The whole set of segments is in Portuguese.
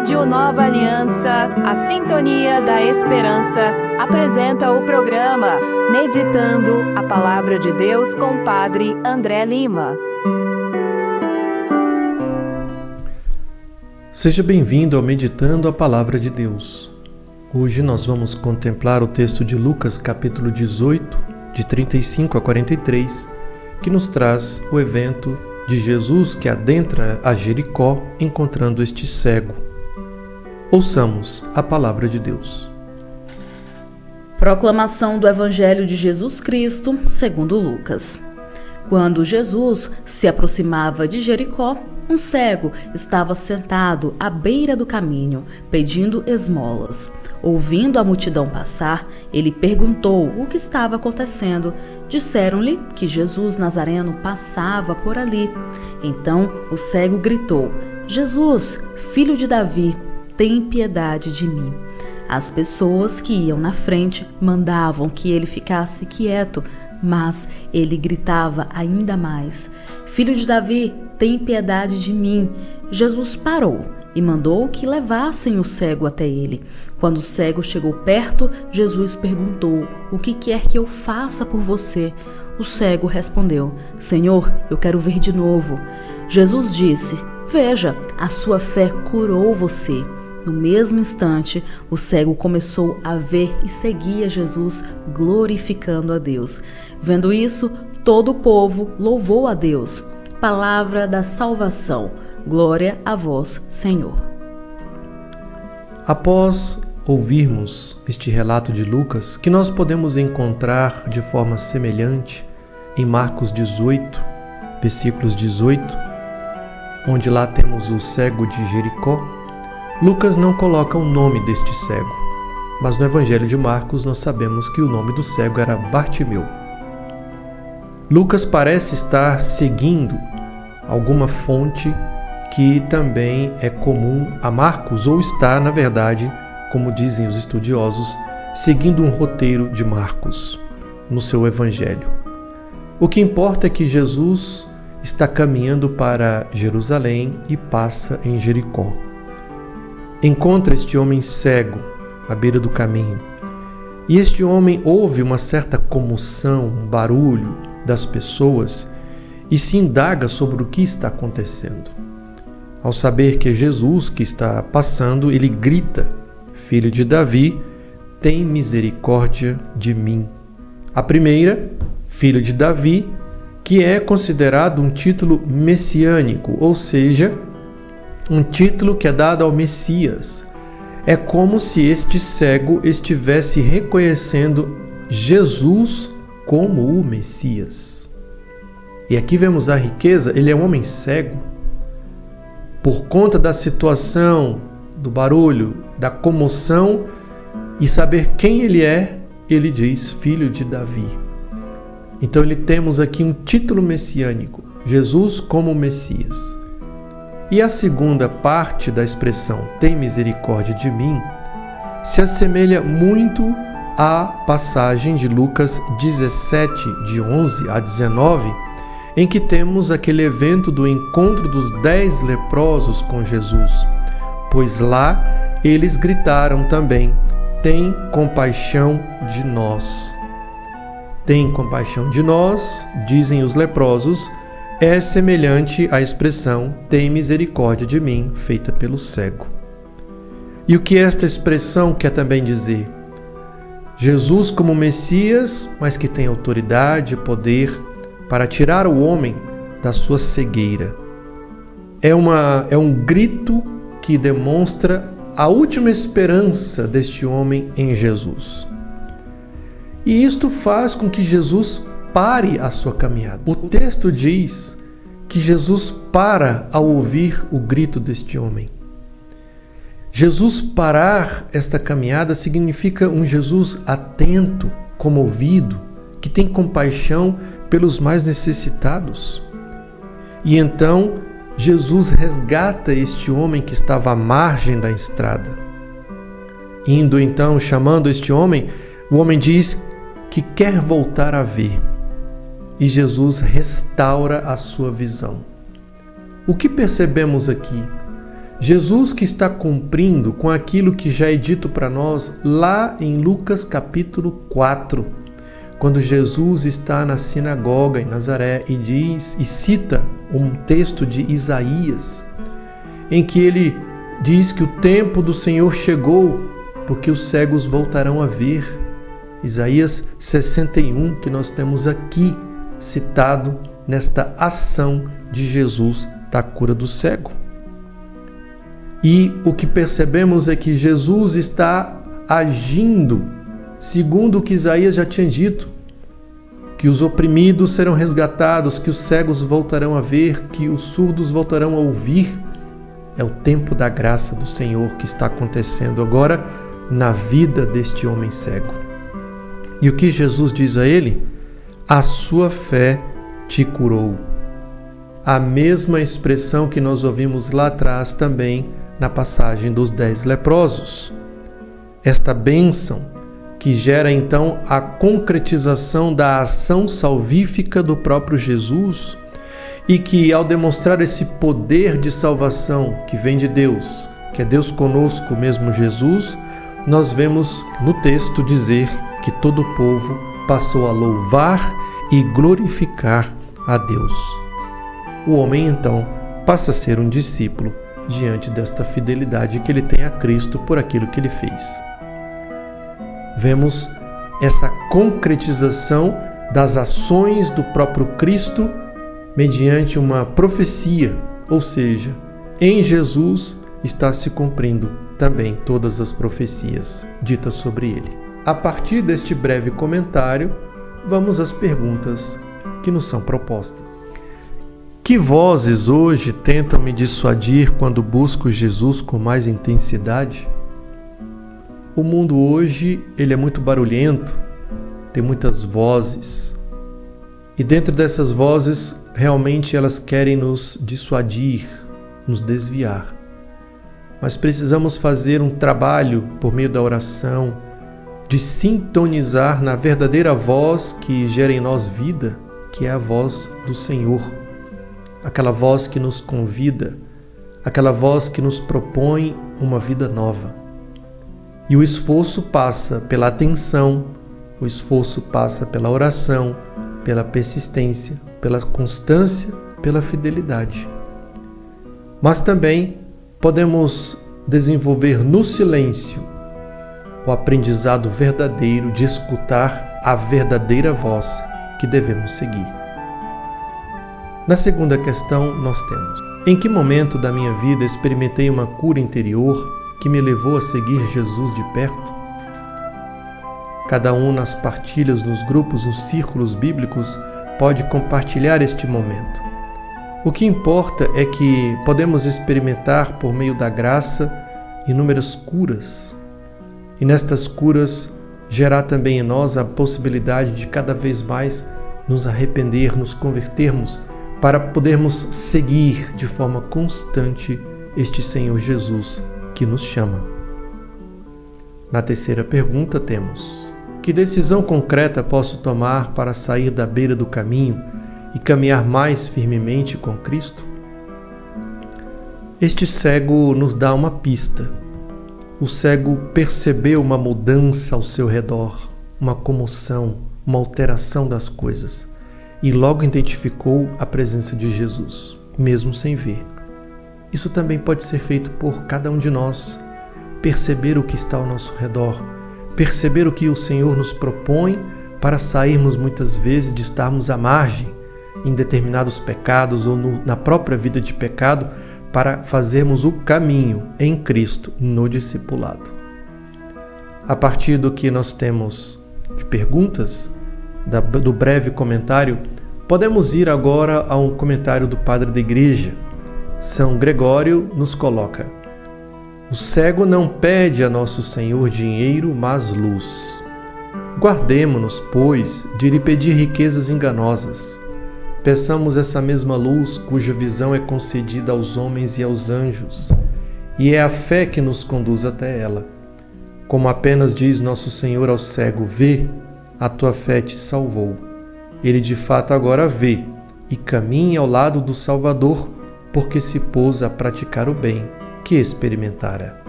Rádio Nova Aliança, a Sintonia da Esperança, apresenta o programa Meditando a Palavra de Deus com o Padre André Lima. Seja bem-vindo ao Meditando a Palavra de Deus. Hoje nós vamos contemplar o texto de Lucas, capítulo 18, de 35 a 43, que nos traz o evento de Jesus que adentra a Jericó encontrando este cego. Ouçamos a palavra de Deus. Proclamação do Evangelho de Jesus Cristo, segundo Lucas. Quando Jesus se aproximava de Jericó, um cego estava sentado à beira do caminho, pedindo esmolas. Ouvindo a multidão passar, ele perguntou o que estava acontecendo. Disseram-lhe que Jesus Nazareno passava por ali. Então o cego gritou: Jesus, filho de Davi, tem piedade de mim. As pessoas que iam na frente mandavam que ele ficasse quieto, mas ele gritava ainda mais: Filho de Davi, tem piedade de mim. Jesus parou e mandou que levassem o cego até ele. Quando o cego chegou perto, Jesus perguntou: O que quer que eu faça por você? O cego respondeu: Senhor, eu quero ver de novo. Jesus disse: Veja, a sua fé curou você. No mesmo instante, o cego começou a ver e seguia Jesus, glorificando a Deus. Vendo isso, todo o povo louvou a Deus. Palavra da salvação. Glória a vós, Senhor. Após ouvirmos este relato de Lucas, que nós podemos encontrar de forma semelhante em Marcos 18, versículos 18, onde lá temos o cego de Jericó, Lucas não coloca o nome deste cego, mas no Evangelho de Marcos nós sabemos que o nome do cego era Bartimeu. Lucas parece estar seguindo alguma fonte que também é comum a Marcos, ou está, na verdade, como dizem os estudiosos, seguindo um roteiro de Marcos no seu Evangelho. O que importa é que Jesus está caminhando para Jerusalém e passa em Jericó. Encontra este homem cego à beira do caminho. E este homem ouve uma certa comoção, um barulho das pessoas e se indaga sobre o que está acontecendo. Ao saber que é Jesus que está passando, ele grita: Filho de Davi, tem misericórdia de mim. A primeira, Filho de Davi, que é considerado um título messiânico, ou seja, um título que é dado ao Messias. É como se este cego estivesse reconhecendo Jesus como o Messias. E aqui vemos a riqueza. Ele é um homem cego. Por conta da situação, do barulho, da comoção e saber quem ele é, ele diz Filho de Davi. Então temos aqui um título messiânico, Jesus como Messias. E a segunda parte da expressão tem misericórdia de mim se assemelha muito à passagem de Lucas 17, de 11 a 19, em que temos aquele evento do encontro dos 10 leprosos com Jesus, pois lá eles gritaram também: tem compaixão de nós. Tem compaixão de nós, dizem os leprosos, é semelhante à expressão tem misericórdia de mim, feita pelo cego. E o que esta expressão quer também dizer? Jesus como Messias, mas que tem autoridade e poder para tirar o homem da sua cegueira. É um grito que demonstra a última esperança deste homem em Jesus. E isto faz com que Jesus pare a sua caminhada. O texto diz que Jesus para ao ouvir o grito deste homem. Jesus parar esta caminhada significa um Jesus atento, comovido, que tem compaixão pelos mais necessitados. E então Jesus resgata este homem que estava à margem da estrada. Indo então, chamando este homem, o homem diz que quer voltar a ver. E Jesus restaura a sua visão. O que percebemos aqui? Jesus que está cumprindo com aquilo que já é dito para nós lá em Lucas capítulo 4, quando Jesus está na sinagoga em Nazaré e cita um texto de Isaías, em que ele diz que o tempo do Senhor chegou, porque os cegos voltarão a ver. Isaías 61, que nós temos aqui citado nesta ação de Jesus da cura do cego. E o que percebemos é que Jesus está agindo segundo o que Isaías já tinha dito, que os oprimidos serão resgatados, que os cegos voltarão a ver, que os surdos voltarão a ouvir. É o tempo da graça do Senhor que está acontecendo agora na vida deste homem cego. E o que Jesus diz a ele? A sua fé te curou. A mesma expressão que nós ouvimos lá atrás também na passagem dos 10 leprosos. Esta bênção que gera então a concretização da ação salvífica do próprio Jesus e que, ao demonstrar esse poder de salvação que vem de Deus, que é Deus conosco, mesmo Jesus, nós vemos no texto dizer que todo o povo passou a louvar e glorificar a Deus. O homem então passa a ser um discípulo diante desta fidelidade que ele tem a Cristo por aquilo que ele fez. Vemos essa concretização das ações do próprio Cristo mediante uma profecia, ou seja, em Jesus está se cumprindo também todas as profecias ditas sobre ele. A partir deste breve comentário, vamos às perguntas que nos são propostas. Que vozes hoje tentam me dissuadir quando busco Jesus com mais intensidade? O mundo hoje ele é muito barulhento, tem muitas vozes. E dentro dessas vozes, realmente elas querem nos dissuadir, nos desviar. Mas precisamos fazer um trabalho por meio da oração, de sintonizar na verdadeira voz que gera em nós vida, que é a voz do Senhor. Aquela voz que nos convida, aquela voz que nos propõe uma vida nova. E o esforço passa pela atenção, o esforço passa pela oração, pela persistência, pela constância, pela fidelidade. Mas também podemos desenvolver no silêncio o aprendizado verdadeiro de escutar a verdadeira voz que devemos seguir. Na segunda questão, nós temos: em que momento da minha vida experimentei uma cura interior que me levou a seguir Jesus de perto? Cada um nas partilhas, nos grupos, nos círculos bíblicos, pode compartilhar este momento. O que importa é que podemos experimentar, por meio da graça, inúmeras curas. E nestas curas, gerar também em nós a possibilidade de cada vez mais nos arrepender, nos convertermos, para podermos seguir de forma constante este Senhor Jesus que nos chama. Na terceira pergunta temos: que decisão concreta posso tomar para sair da beira do caminho e caminhar mais firmemente com Cristo? Este cego nos dá uma pista. O cego percebeu uma mudança ao seu redor, uma comoção, uma alteração das coisas, e logo identificou a presença de Jesus, mesmo sem ver. Isso também pode ser feito por cada um de nós, perceber o que está ao nosso redor, perceber o que o Senhor nos propõe para sairmos muitas vezes de estarmos à margem em determinados pecados ou na própria vida de pecado, para fazermos o caminho em Cristo no discipulado. A partir do que nós temos de perguntas, do breve comentário, podemos ir agora a um comentário do padre da igreja. São Gregório nos coloca: o cego não pede a nosso Senhor dinheiro, mas luz. Guardemo-nos, pois, de lhe pedir riquezas enganosas. Peçamos essa mesma luz, cuja visão é concedida aos homens e aos anjos, e é a fé que nos conduz até ela. Como apenas diz nosso Senhor ao cego: vê, a tua fé te salvou. Ele de fato agora vê e caminha ao lado do Salvador, porque se pôs a praticar o bem que experimentara.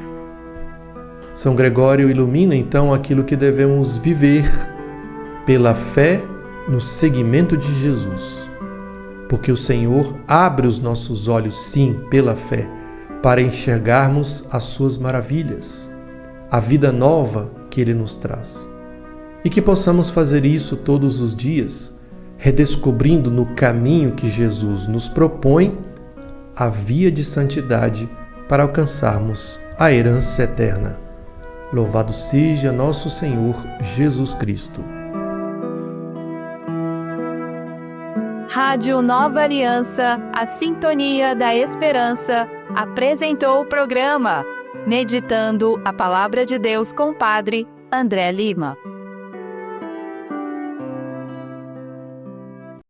São Gregório ilumina então aquilo que devemos viver pela fé no seguimento de Jesus. Porque o Senhor abre os nossos olhos, sim, pela fé, para enxergarmos as suas maravilhas, a vida nova que Ele nos traz. E que possamos fazer isso todos os dias, redescobrindo no caminho que Jesus nos propõe a via de santidade para alcançarmos a herança eterna. Louvado seja nosso Senhor Jesus Cristo. Rádio Nova Aliança, a sintonia da esperança, apresentou o programa Meditando a Palavra de Deus com o Padre André Lima.